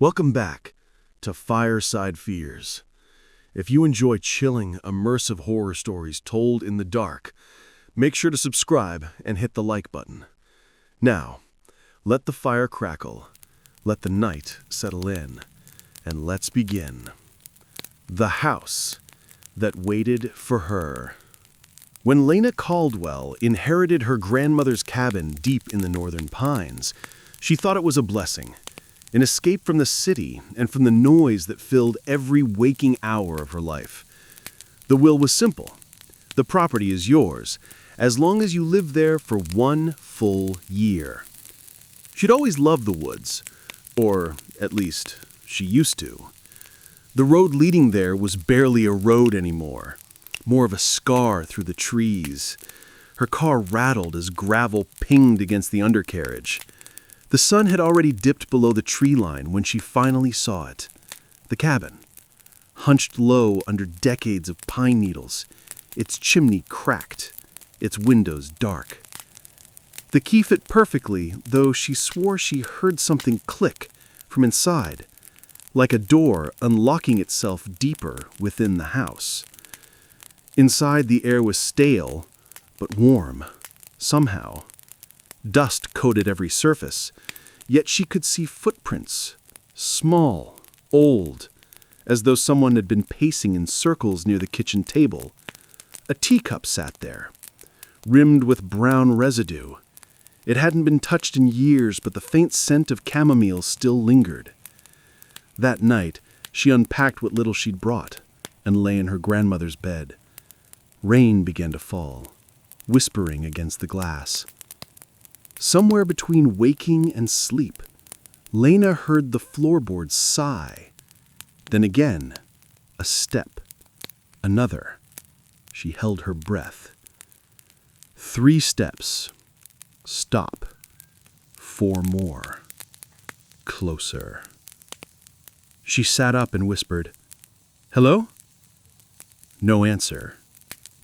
Welcome back to Fireside Fears. If you enjoy chilling, immersive horror stories told in the dark, make sure to subscribe and hit the like button. Now, let the fire crackle, let the night settle in, and let's begin. The house that waited for her. When Lena Caldwell inherited her grandmother's cabin deep in the northern pines, she thought it was a blessing, an escape from the city and from the noise that filled every waking hour of her life. The will was simple. The property is yours, as long as you live there for 1 full year. She'd always loved the woods, or at least she used to. The road leading there was barely a road anymore, more of a scar through the trees. Her car rattled as gravel pinged against the undercarriage. The sun had already dipped below the tree line when she finally saw it. The cabin, hunched low under decades of pine needles, its chimney cracked, its windows dark. The key fit perfectly, though she swore she heard something click from inside, like a door unlocking itself deeper within the house. Inside, the air was stale, but warm, somehow. Dust coated every surface, yet she could see footprints, small, old, as though someone had been pacing in circles near the kitchen table. A teacup sat there, rimmed with brown residue. It hadn't been touched in years, but the faint scent of chamomile still lingered. That night, she unpacked what little she'd brought and lay in her grandmother's bed. Rain began to fall, whispering against the glass. Somewhere between waking and sleep, Lena heard the floorboards sigh. Then again, a step. Another. She held her breath. 3 steps. Stop. 4 more. Closer. She sat up and whispered, "Hello?" No answer.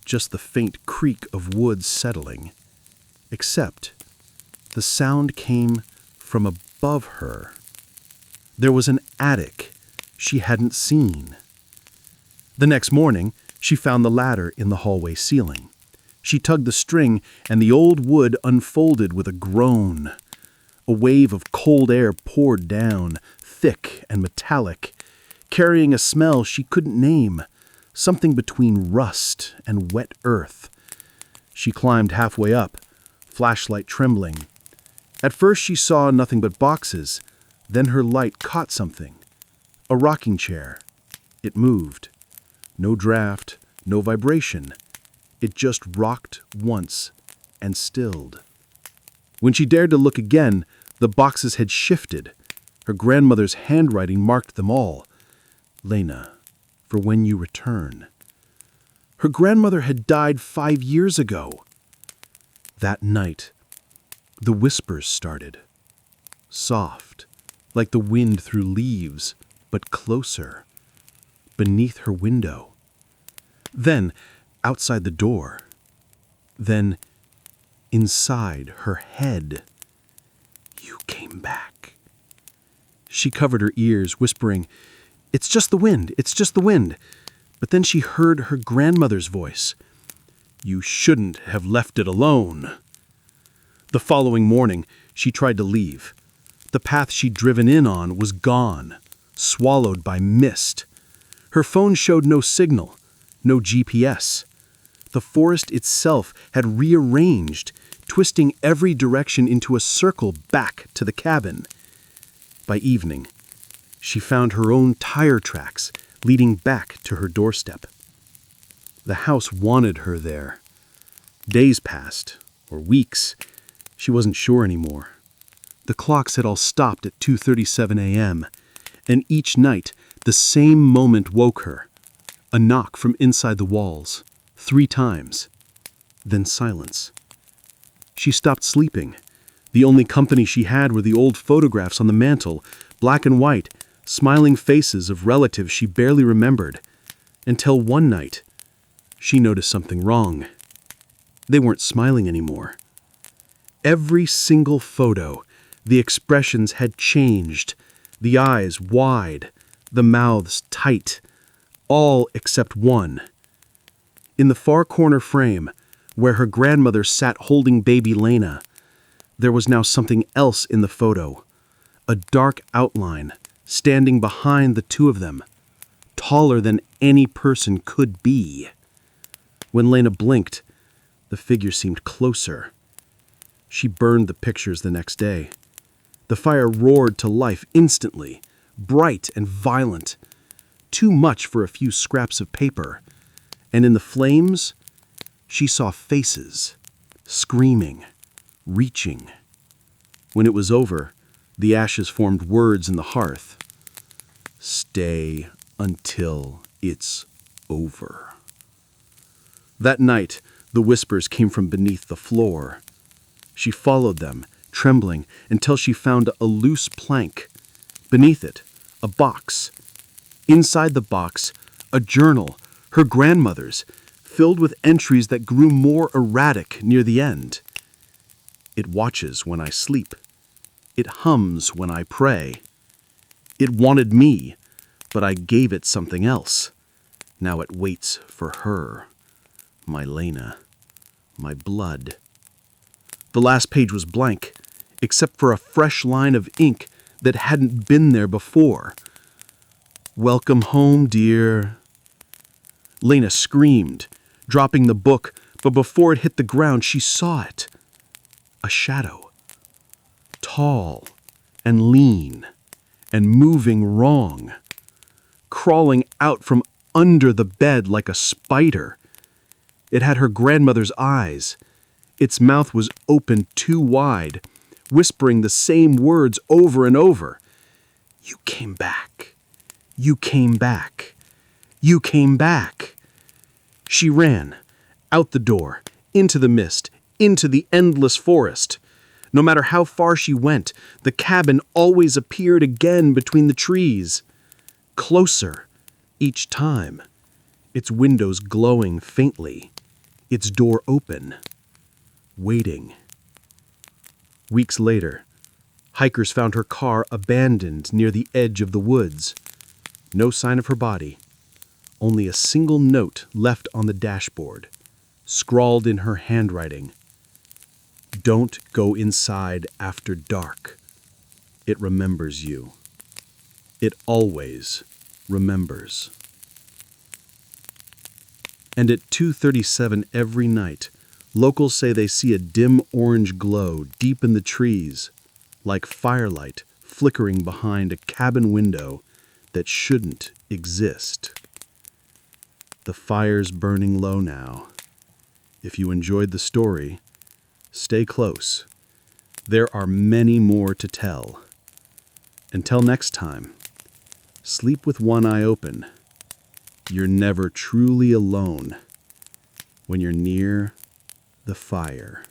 Just the faint creak of wood settling. Except the sound came from above her. There was an attic she hadn't seen. The next morning, she found the ladder in the hallway ceiling. She tugged the string, and the old wood unfolded with a groan. A wave of cold air poured down, thick and metallic, carrying a smell she couldn't name, something between rust and wet earth. She climbed halfway up, flashlight trembling. At first she saw nothing but boxes, then her light caught something. A rocking chair. It moved. No draft, no vibration. It just rocked once and stilled. When she dared to look again, the boxes had shifted. Her grandmother's handwriting marked them all. Lena, for when you return. Her grandmother had died 5 years ago. That night, the whispers started. Soft, like the wind through leaves, but closer, beneath her window. Then, outside the door. Then, inside her head. You came back. She covered her ears, whispering, "It's just the wind, it's just the wind." But then she heard her grandmother's voice. "You shouldn't have left it alone." The following morning, she tried to leave. The path she'd driven in on was gone, swallowed by mist. Her phone showed no signal, no GPS. The forest itself had rearranged, twisting every direction into a circle back to the cabin. By evening, she found her own tire tracks leading back to her doorstep. The house wanted her there. Days passed, or weeks. She wasn't sure anymore. The clocks had all stopped at 2:37 a.m., and each night the same moment woke her. A knock from inside the walls, 3 times. Then silence. She stopped sleeping. The only company she had were the old photographs on the mantel, black and white, smiling faces of relatives she barely remembered. Until one night, she noticed something wrong. They weren't smiling anymore. Every single photo, the expressions had changed. The eyes wide, the mouths tight, all except one. In the far corner frame, where her grandmother sat holding baby Lena, there was now something else in the photo. A dark outline, standing behind the two of them, taller than any person could be. When Lena blinked, the figure seemed closer. She burned the pictures the next day. The fire roared to life instantly, bright and violent. Too much for a few scraps of paper. And in the flames, she saw faces, screaming, reaching. When it was over, the ashes formed words in the hearth. Stay until it's over. That night, the whispers came from beneath the floor. She followed them, trembling, until she found a loose plank. Beneath it, a box. Inside the box, a journal, her grandmother's, filled with entries that grew more erratic near the end. It watches when I sleep. It hums when I pray. It wanted me, but I gave it something else. Now it waits for her. My Lena. My blood. The last page was blank, except for a fresh line of ink that hadn't been there before. Welcome home, dear. Lena screamed, dropping the book, but before it hit the ground, she saw it. A shadow. Tall and lean and moving wrong. Crawling out from under the bed like a spider. It had her grandmother's eyes. Its mouth was open too wide, whispering the same words over and over. You came back. You came back. You came back. She ran, out the door, into the mist, into the endless forest. No matter how far she went, the cabin always appeared again between the trees. Closer, each time, its windows glowing faintly, its door open, waiting. Weeks later, hikers found her car abandoned near the edge of the woods. No sign of her body, only a single note left on the dashboard, scrawled in her handwriting. Don't go inside after dark. It remembers you. It always remembers. And at 2:37 every night, locals say they see a dim orange glow deep in the trees, like firelight flickering behind a cabin window that shouldn't exist. The fire's burning low now. If you enjoyed the story, stay close. There are many more to tell. Until next time, sleep with one eye open. You're never truly alone when you're near the fire.